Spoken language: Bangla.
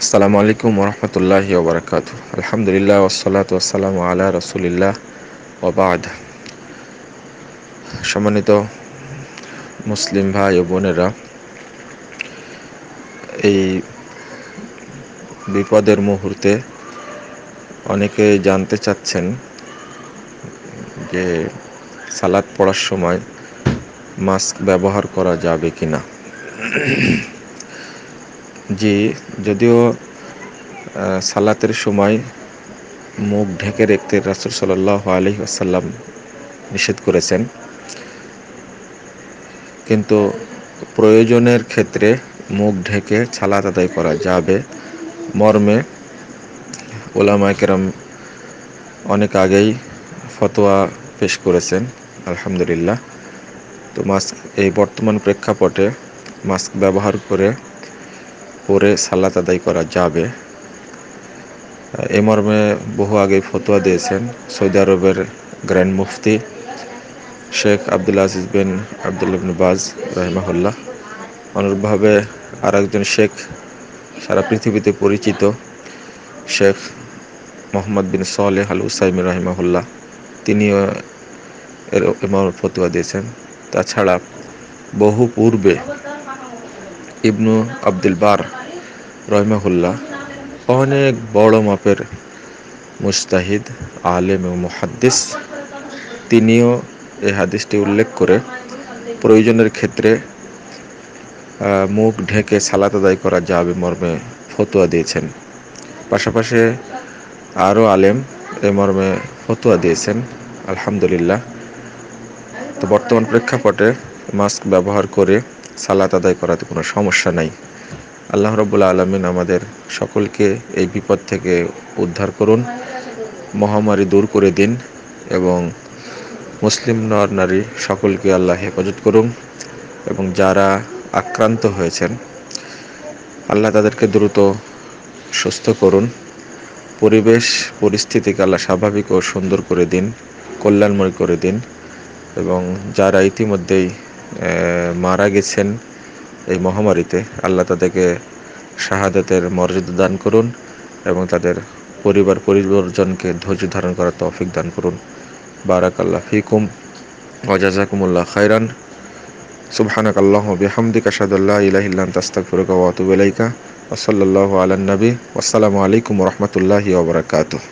আসসালামু আলাইকুম ওরহমতুল্লাহি ওবরাকাতুহু। আলহামদুলিল্লাহ ওয়াসসালাতু ওয়াসসালামু আলা রাসূলিল্লাহ ওয়া বা'দ। সম্মানিত মুসলিম ভাই ও বোনেরা, এই বিপদের মুহূর্তে অনেকে জানতে চাচ্ছেন যে সালাত পড়ার সময় মাস্ক ব্যবহার করা যাবে কিনা। জি, যদিও সালাতের সময় মুখ ঢেকে রাখতে রাসূল সাল্লাল্লাহু আলাইহি ওয়াসাল্লাম নিষেধ করেছেন, কিন্তু প্রয়োজনের ক্ষেত্রে মুখ ঢেকে সালাত আদায় করা যাবে মর্মে উলামায়ে কেরাম অনেক আগেই ফতোয়া পেশ করেছেন। আলহামদুলিল্লাহ। তো মাস্ক এই বর্তমান প্রেক্ষাপটে মাস্ক ব্যবহার করে পরে সালাত আদায় করা যাবে, এই মর্মে বহু আগেই ফতোয়া দিয়েছেন সৌদি আরবের গ্র্যান্ড মুফতি শেখ আব্দুল আজিজ বিন আব্দুল্লাহ ইবনে বাজ রাহিমাহুল্লাহ। অনুরূপভাবে আর একজন শেখ সারা পৃথিবীতে পরিচিত শেখ মোহাম্মদ বিন সালেহ আল উসাইমি রাহিমাহুল্লাহ, তিনিও এর ফতোয়া দিয়েছেন। তাছাড়া বহু পূর্বে ইবনু আব্দুল বার রাহিমাহুল্লাহ, অনেক বড় মাপের মুজতাহিদ, আলেম ও মুহাদ্দিস, তিনিও এই হাদিসটি উল্লেখ করে প্রয়োজনের ক্ষেত্রে মুখ ঢেকে সালাত আদায় করা যাবে মর্মে ফতোয়া দিয়েছেন। পাশাপাশি আরও আলেম এ মর্মে ফতোয়া দিয়েছেন। আলহামদুলিল্লাহ। তো বর্তমান প্রেক্ষাপটে মাস্ক ব্যবহার করে সালাত আদায় করাতে কোনো সমস্যা নাই। আল্লাহ রাব্বুল আলামিন আমাদের সকলকে এই বিপদ থেকে উদ্ধার করুন, মহামারী দূর করে দিন এবং মুসলিম নর নারী সকলকে আল্লাহ হেফাজত করুন, এবং যারা আক্রান্ত হয়েছেন আল্লাহ তাদেরকে দ্রুত সুস্থ করুন। পরিবেশ পরিস্থিতিকে আল্লাহ স্বাভাবিক ও সুন্দর করে দিন, কল্যাণময় করে দিন, এবং যারা ইতিমধ্যেই মারা গেছেন এই মহামারীতে আল্লাহ তাদেরকে শাহাদাতের মর্যাদা দান করুন এবং তাদের পরিবারজনকে ধৈর্য ধারণ করার তৌফিক দান করুন। বারাকাল্লাহ ফিকুম ওয়া জাযাকুমুল্লাহ খাইরান। সুবহানাকাল্লাহুম্মা ওয়া বিহামদিকা আশহাদু আল্লা ইলাহা ইল্লা আনতা আস্তাগফিরুকা ওয়া আতুবু ইলাইকা। ওয়া সাল্লাল্লাহু আলান নবী। ওয়াসসালামু আলাইকুম ওয়া রাহমাতুল্লাহি ওয়া বারাকাতুহু।